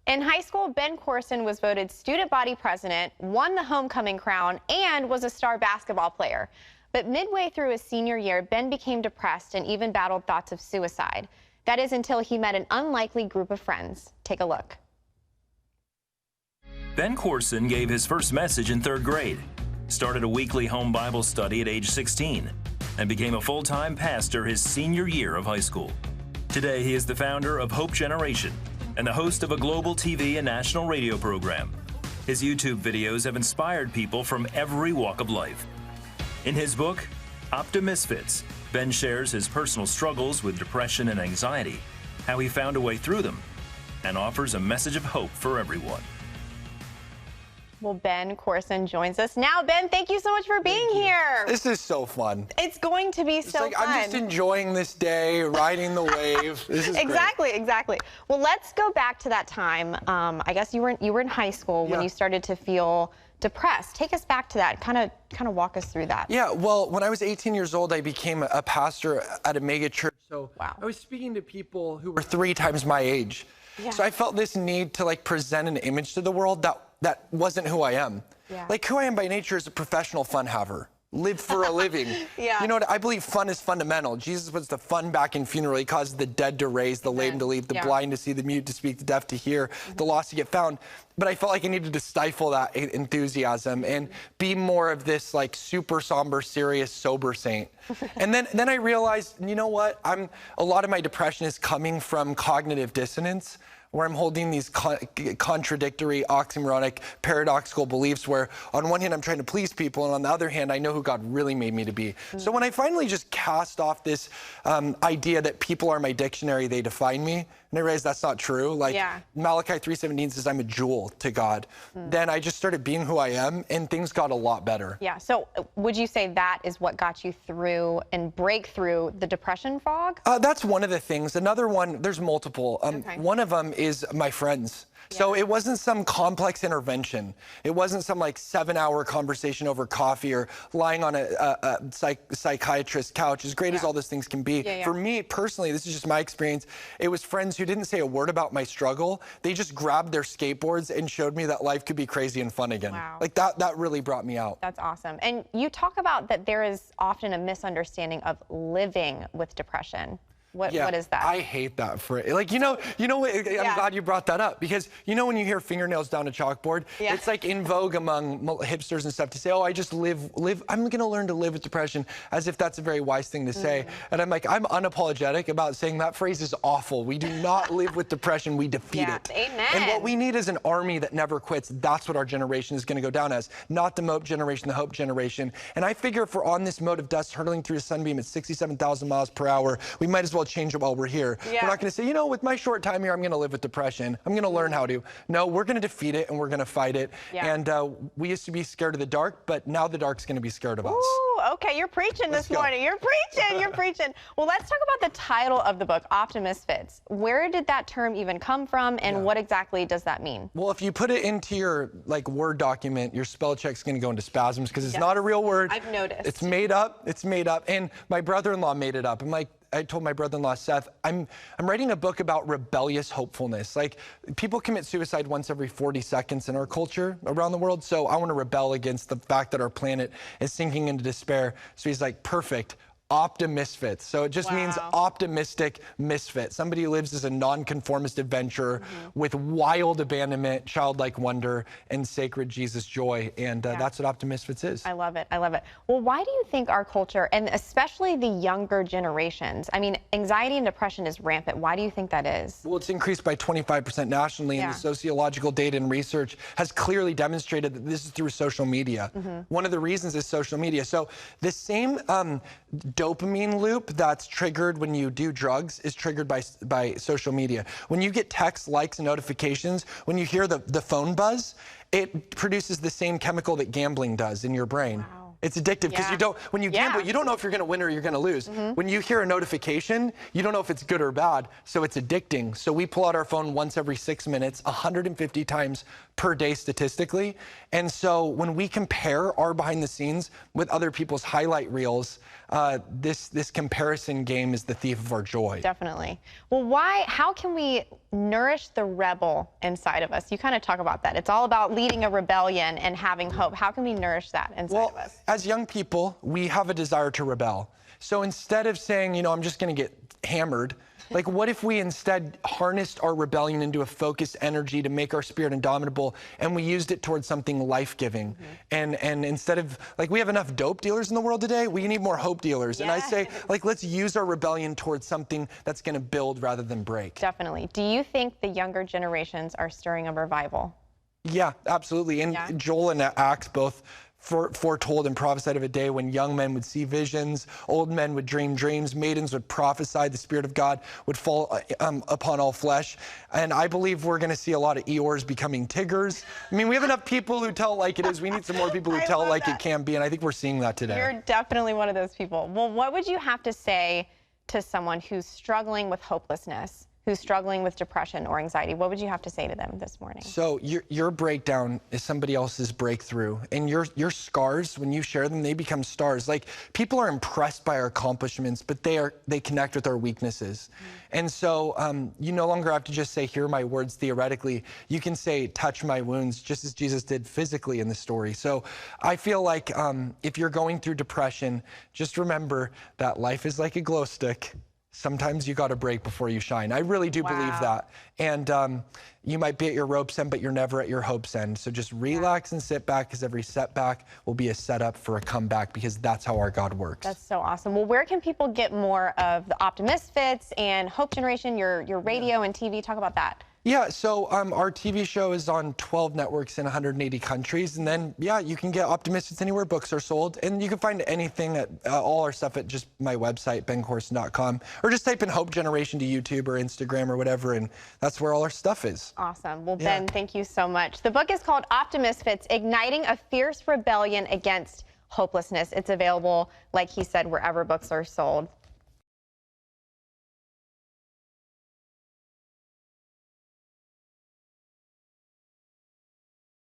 In high school, Ben Courson was voted student body president, won the homecoming crown, and was a star basketball player. But midway through his senior year, Ben became depressed and even battled thoughts of suicide. That is until he met an unlikely group of friends. Take a look. Ben Courson gave his first message in 3rd grade, started a weekly home Bible study at age 16, and became a full-time pastor his senior year of high school. Today, he is the founder of Hope Generation and the host of a global TV and national radio program. His YouTube videos have inspired people from every walk of life. In his book, Optimisfits, Ben shares his personal struggles with depression and anxiety, how he found a way through them, and offers a message of hope for everyone. Well, Ben Courson joins us now. Ben, thank you so much for being here. This is so fun. It's going to be so fun. I'm just enjoying this day, riding the wave. This is exactly, great. Exactly. Well, let's go back to that time. I guess you were in high school when you started to feel depressed. Take us back to that. Kind of walk us through that. Yeah. Well, when I was 18 years old, I became a pastor at a mega church. So wow. I was speaking to people who were 3 times my age. Yeah. So I felt this need to present an image to the world that wasn't who I am. Yeah. Who I am by nature is a professional fun haver. Live for a living. Yeah. You know what? I believe fun is fundamental. Jesus was the fun back in funeral. He caused the dead to raise, the lame to leap, the blind to see, the mute to speak, the deaf to hear, the lost to get found. But I felt like I needed to stifle that enthusiasm and be more of this super somber, serious, sober saint. And then I realized, you know what? A lot of my depression is coming from cognitive dissonance, where I'm holding these contradictory, oxymoronic, paradoxical beliefs where on one hand I'm trying to please people and on the other hand I know who God really made me to be. So when I finally just cast off this idea that people are my dictionary, they define me, and I realized that's not true. Malachi 3:17 says I'm a jewel to God. Then I just started being who I am and things got a lot better. Yeah, so would you say that is what got you through and break through the depression fog? That's one of the things. Another one, there's multiple. One of them is my friends. So it wasn't some complex intervention. It wasn't some 7-hour conversation over coffee or lying on a psychiatrist's couch, as great as all those things can be. For me personally, this is just my experience, it was friends who didn't say a word about my struggle. They just grabbed their skateboards and showed me that life could be crazy and fun again. Wow. That really brought me out. That's awesome. And you talk about that there is often a misunderstanding of living with depression. What is that? I hate that phrase. You know what? I'm glad you brought that up because when you hear fingernails down a chalkboard, it's in vogue among hipsters and stuff to say, oh, I just live. I'm going to learn to live with depression, as if that's a very wise thing to say. And I'm I'm unapologetic about saying that phrase is awful. We do not live with depression. We defeat it. Amen. And what we need is an army that never quits. That's what our generation is going to go down as. Not the mope generation, the hope generation. And I figure if we're on this mote of dust hurtling through a sunbeam at 67,000 miles per hour, we might as well change it while we're here. We're not going to say, with my short time here, I'm going to live with depression. I'm going to learn how to. No, we're going to defeat it and we're going to fight it. And we used to be scared of the dark, but now the dark's going to be scared of us. Ooh, okay, you're preaching this morning. You're preaching, you're preaching. Well, let's talk about the title of the book, Optimisfits. Where did that term even come from and what exactly does that mean? Well, if you put it into your Word document, your spell check's going to go into spasms because it's not a real word. I've noticed. It's made up. It's made up. And my brother-in-law made it up. I told my brother-in-law, Seth, I'm writing a book about rebellious hopefulness. People commit suicide once every 40 seconds in our culture around the world, so I want to rebel against the fact that our planet is sinking into despair. So he's perfect. Optimisfits. So it just means optimistic misfit. Somebody who lives as a nonconformist adventurer with wild abandonment, childlike wonder, and sacred Jesus joy. And that's what Optimisfits is. I love it. I love it. Well, why do you think our culture, and especially the younger generations, anxiety and depression is rampant. Why do you think that is? Well, it's increased by 25% nationally, and the sociological data and research has clearly demonstrated that this is through social media. One of the reasons is social media. So the same dopamine loop that's triggered when you do drugs is triggered by social media. When you get texts, likes, and notifications, when you hear the phone buzz, it produces the same chemical that gambling does in your brain. It's addictive because you don't, when you gamble, you don't know if you're going to win or you're going to lose. When you hear a notification, you don't know if it's good or bad, so it's addicting. So we pull out our phone once every 6 minutes, 150 times per day statistically. And so when we compare our behind the scenes with other people's highlight reels, this comparison game is the thief of our joy. Definitely. Well, how can we nourish the rebel inside of us? You kind of talk about that. It's all about leading a rebellion and having hope. How can we nourish that inside of us? As young people, we have a desire to rebel. So instead of saying, you know, I'm just going to get hammered, like, what if we instead harnessed our rebellion into a focused energy to make our spirit indomitable, and we used it towards something life-giving? And instead of, like, we have enough dope dealers in the world today, we need more hope dealers. And I say, like, let's use our rebellion towards something that's going to build rather than break. Definitely. Do you think the younger generations are stirring a revival? Yeah, absolutely. And Joel and Acts both foretold and prophesied of a day when young men would see visions, old men would dream dreams, maidens would prophesy, the Spirit of God would fall upon all flesh. And I believe we're going to see a lot of Eeyores becoming Tiggers. I mean, we have enough people who tell it like it is. We need some more people who tell it like it can be, and I think we're seeing that today. You're definitely one of those people. Well, what would you have to say to someone who's struggling with hopelessness, who's struggling with depression or anxiety? What would you have to say to them this morning? So your breakdown is somebody else's breakthrough, and your scars, when you share them, they become stars. Like, people are impressed by our accomplishments, but they connect with our weaknesses. And so you no longer have to just say, hear my words theoretically. You can say, touch my wounds, just as Jesus did physically in the story. So I feel like if you're going through depression, just remember that life is like a glow stick. Sometimes you got to break before you shine. I really do believe that. And you might be at your rope's end, but you're never at your hope's end. So just relax and sit back, because every setback will be a setup for a comeback, because that's how our God works. That's so awesome. Well, where can people get more of the Optimisfits and Hope Generation, your radio and TV? Talk about that. Yeah, so our TV show is on 12 networks in 180 countries. And then, yeah, you can get Optimists anywhere books are sold. And you can find anything, all our stuff at just my website, bencourson.com. Or just type in Hope Generation to YouTube or Instagram or whatever, and that's where all our stuff is. Awesome. Well, Ben, thank you so much. The book is called Optimisfits, Igniting a Fierce Rebellion Against Hopelessness. It's available, like he said, wherever books are sold.